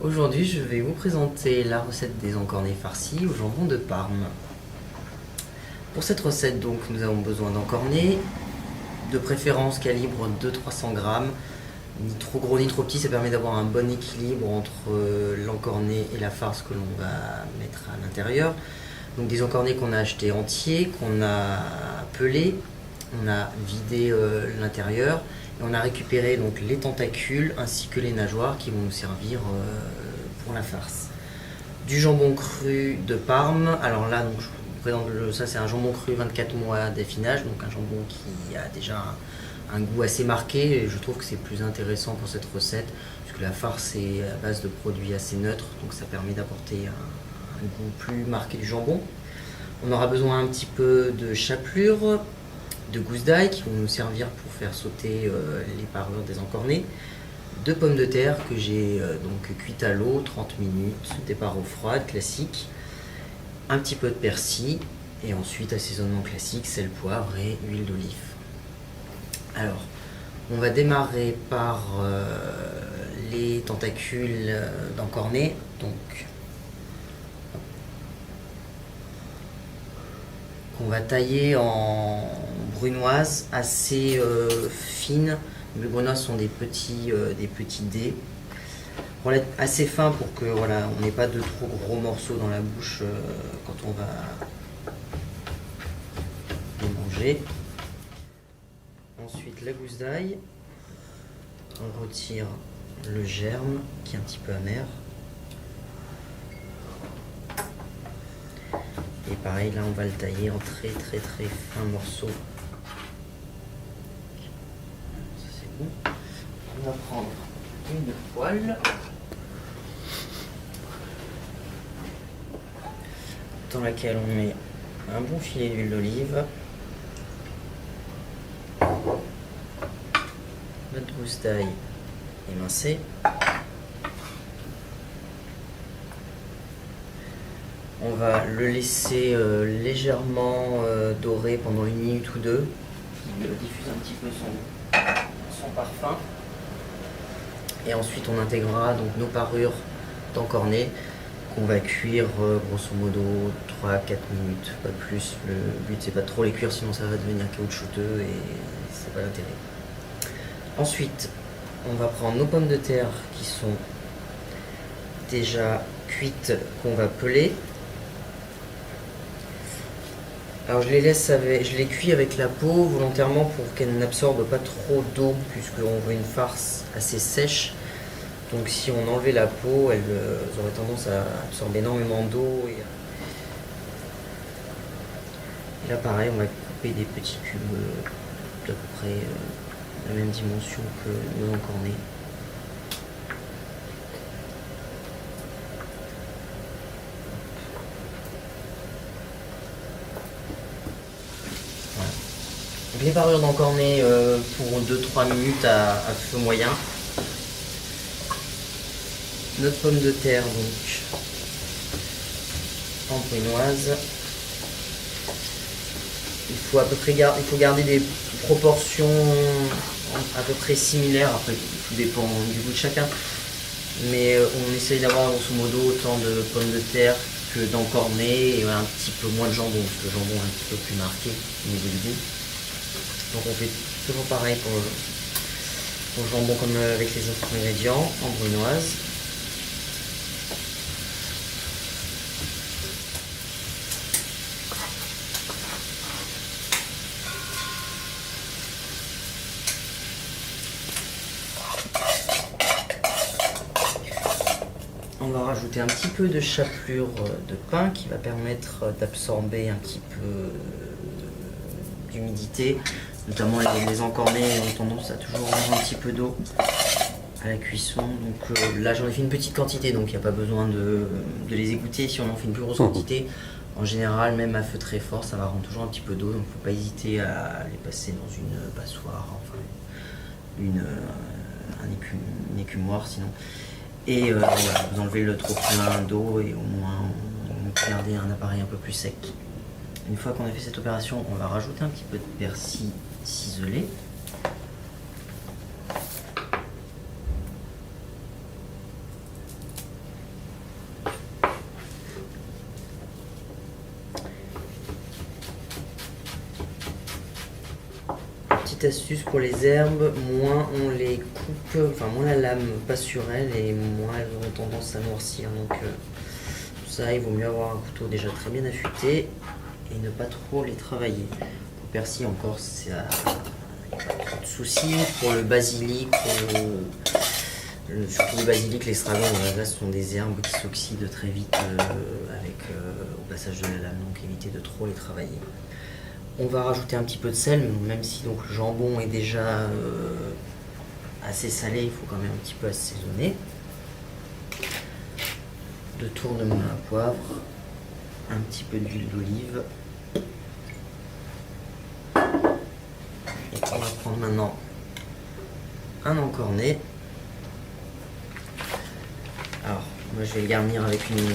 Aujourd'hui, je vais vous présenter la recette des encornets farcis au jambon de Parme. Pour cette recette, donc, nous avons besoin d'encornets, de préférence calibre 200-300 grammes, ni trop gros ni trop petit, ça permet d'avoir un bon équilibre entre l'encornet et la farce que l'on va mettre à l'intérieur. Donc des encornets qu'on a achetés entiers, qu'on a pelés, on a vidé l'intérieur, et on a récupéré donc les tentacules ainsi que les nageoires qui vont nous servir pour la farce. Du jambon cru de Parme, alors là donc, je vous présente ça, c'est un jambon cru 24 mois d'affinage, donc un jambon qui a déjà un goût assez marqué, et je trouve que c'est plus intéressant pour cette recette puisque la farce est à base de produits assez neutres, donc ça permet d'apporter un goût plus marqué du jambon. On aura besoin un petit peu de chapelure, de gousses d'ail qui vont nous servir pour faire sauter les parures des encornets, de pommes de terre que j'ai donc cuites à l'eau 30 minutes, des parures froides classiques, un petit peu de persil et ensuite assaisonnement classique, sel, poivre et huile d'olive. Alors, on va démarrer par les tentacules d'encornet. Donc, qu'on va tailler en brunoise assez fine. Les brunoises sont des petits dés, assez fins pour que voilà, on n'ait pas de trop gros morceaux dans la bouche quand on va les manger. Ensuite la gousse d'ail, on retire le germe qui est un petit peu amer. Et pareil, là on va le tailler en très fins morceaux. Ça c'est bon. On va prendre une poêle dans laquelle on met un bon filet d'huile d'olive, notre gousse d'ail émincée, on va le laisser légèrement dorer pendant 1 minute ou deux, qui diffuse un petit peu son parfum. Et ensuite on intégrera donc nos parures d'encornet qu'on va cuire grosso modo 3-4 minutes, pas plus. Le but c'est pas de trop les cuire, sinon ça va devenir caoutchouteux et c'est pas l'intérêt. Ensuite on va prendre nos pommes de terre qui sont déjà cuites, qu'on va peler. Alors je les cuis avec la peau volontairement pour qu'elles n'absorbent pas trop d'eau, puisqu'on veut une farce assez sèche. Donc si on enlevait la peau, elles auraient tendance à absorber énormément d'eau. Et là pareil, on va couper des petits cubes d'à peu près la même dimension que nos encornets. Donc les parures d'encornet pour 2-3 minutes à feu moyen. Notre pomme de terre donc en brunoise. Il faut garder des proportions à peu près similaires. Après tout dépend du goût de chacun. Mais on essaye d'avoir grosso modo autant de pommes de terre que d'encornet et un petit peu moins de jambon, parce que le jambon est un petit peu plus marqué au niveau du goût. Donc on fait toujours pareil pour le jambon comme avec les autres ingrédients, en brunoise. On va rajouter un petit peu de chapelure de pain qui va permettre d'absorber un petit peu d'humidité. Notamment les encornets ont tendance à toujours avoir un petit peu d'eau à la cuisson. Donc là j'en ai fait une petite quantité, donc il n'y a pas besoin de les égoutter. Si on en fait une plus grosse quantité, en général même à feu très fort, ça va rendre toujours un petit peu d'eau. Donc il ne faut pas hésiter à les passer dans une passoire, enfin une écumoire sinon. Et voilà, vous enlevez le trop plein d'eau et au moins on garder un appareil un peu plus sec. Une fois qu'on a fait cette opération, on va rajouter un petit peu de persil ciselé. astuce pour les herbes, moins on les coupe, enfin moins la lame passe sur elles et moins elles auront tendance à noircir. Donc pour ça, il vaut mieux avoir un couteau déjà très bien affûté et ne pas trop les travailler. Pour le persil encore, ça pas trop de soucis. Pour le basilic, surtout le basilic, l'estragon, là, ce sont des herbes qui s'oxydent très vite au passage de la lame, donc évitez de trop les travailler. On va rajouter un petit peu de sel, même si donc le jambon est déjà assez salé, il faut quand même un petit peu assaisonner. De tournement à poivre, un petit peu d'huile d'olive. Et on va prendre maintenant un encornet. Alors, moi je vais le garnir avec une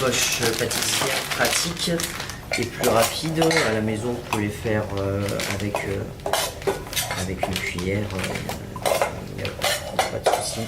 poche pâtissière pratique et plus rapide. À la maison, vous pouvez les faire avec une cuillère, il n'y a pas de souci.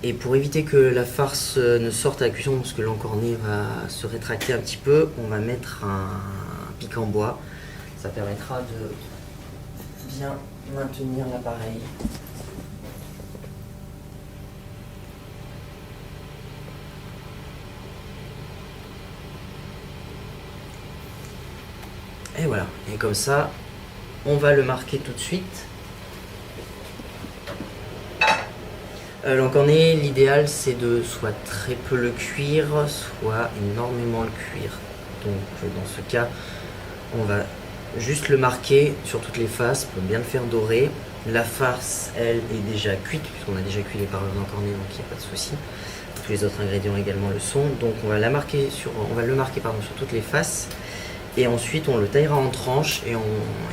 Et pour éviter que la farce ne sorte à la cuisson, parce que l'encornet va se rétracter un petit peu, on va mettre un pic en bois. Ça permettra de bien maintenir l'appareil. Et voilà, et comme ça, on va le marquer tout de suite. L'encornet, l'idéal c'est de soit très peu le cuire, soit énormément le cuire. Donc dans ce cas, on va juste le marquer sur toutes les faces pour bien le faire dorer. La farce, elle, est déjà cuite, puisqu'on a déjà cuit les parures d'encornet, donc il n'y a pas de souci. Tous les autres ingrédients également le sont. Donc on va le marquer sur toutes les faces. Et ensuite on le taillera en tranches et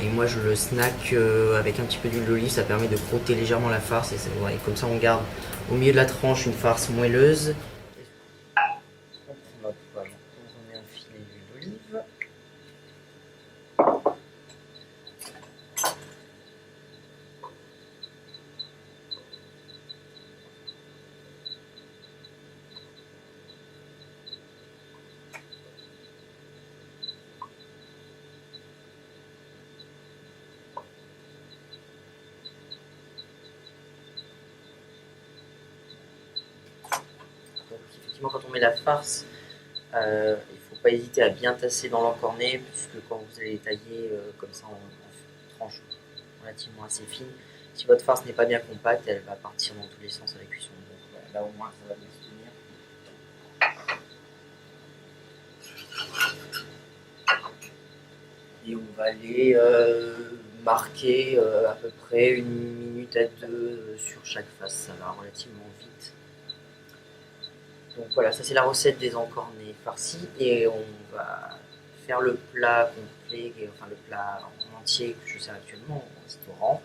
moi je le snack avec un petit peu d'huile d'olive, ça permet de frotter légèrement la farce et comme ça on garde au milieu de la tranche une farce moelleuse. On prend notre poêle, on met un filet d'huile d'olive. Donc effectivement quand on met la farce, il ne faut pas hésiter à bien tasser dans l'encornet, puisque quand vous allez tailler comme ça en tranches relativement assez fines, si votre farce n'est pas bien compacte, elle va partir dans tous les sens à la cuisson. Donc voilà, là au moins ça va bien se tenir. Et on va aller marquer à peu près 1 minute à 2 sur chaque face, ça va relativement vite. Donc voilà, ça c'est la recette des encornets farcis et on va faire le plat complet, enfin le plat en entier que je sers actuellement au restaurant,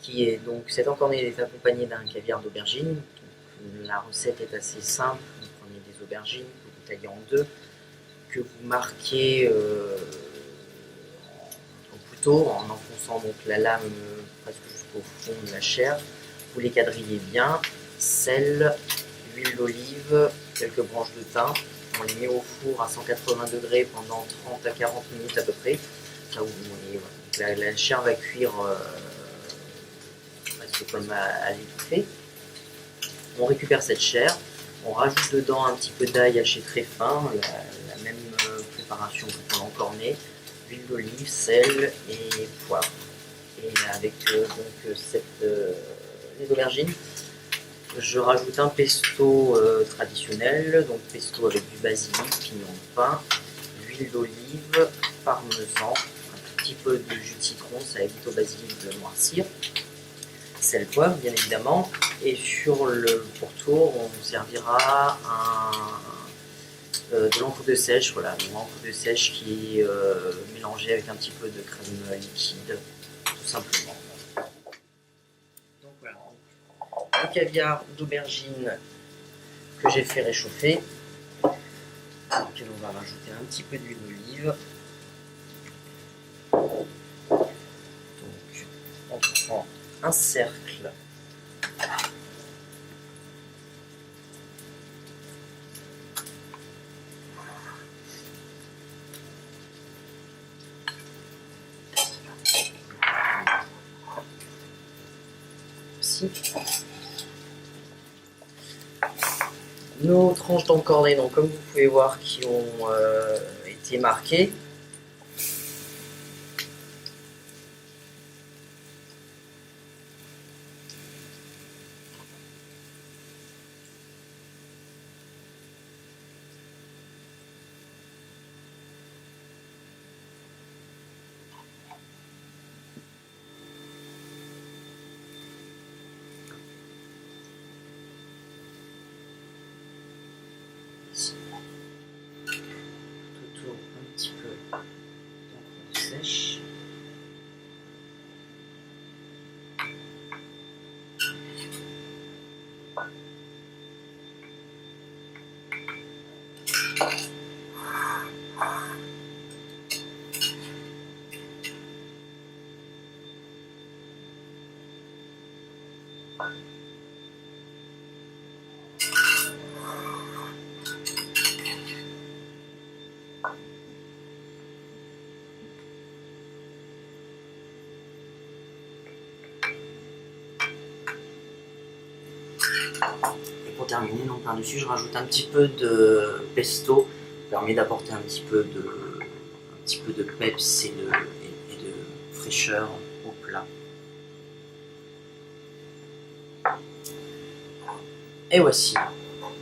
qui est donc cet encornet est accompagné d'un caviar d'aubergine. Donc, la recette est assez simple, vous prenez des aubergines que vous taillez en deux, que vous marquez au couteau en enfonçant donc la lame presque jusqu'au fond de la chair. Vous les quadrillez bien, sel, huile d'olive, quelques branches de thym. On les met au four à 180 degrés pendant 30 à 40 minutes à peu près. Là où la chair va cuire presque comme à l'étouffée. On récupère cette chair, on rajoute dedans un petit peu d'ail haché très fin, la même préparation que pour l'encornet, huile d'olive, sel et poivre. Et avec les aubergines, je rajoute un pesto traditionnel, donc pesto avec du basilic, pignon de pin, l'huile d'olive, parmesan, un petit peu de jus de citron, ça évite au basilic de noircir, sel, poivre, bien évidemment. Et sur le pourtour, on servira de l'encre de sèche, voilà, une encre de sèche qui est mélangée avec un petit peu de crème liquide, tout simplement. Donc voilà, le caviar d'aubergine que j'ai fait réchauffer, dans lequel on va rajouter un petit peu d'huile d'olive. Donc on prend un cercle ici. Nos tranches d'encornet, donc comme vous pouvez voir, qui ont été marquées. Tout autour un petit peu d'encre sèche. Et pour terminer, donc par-dessus, je rajoute un petit peu de pesto, qui permet d'apporter un petit peu de peps et de fraîcheur au plat. Et voici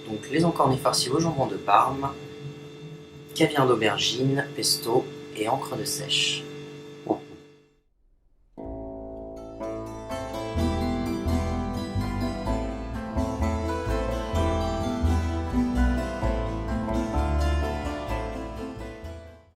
donc les encornets farcis au jambon de Parme, caviar d'aubergine, pesto et encre de sèche.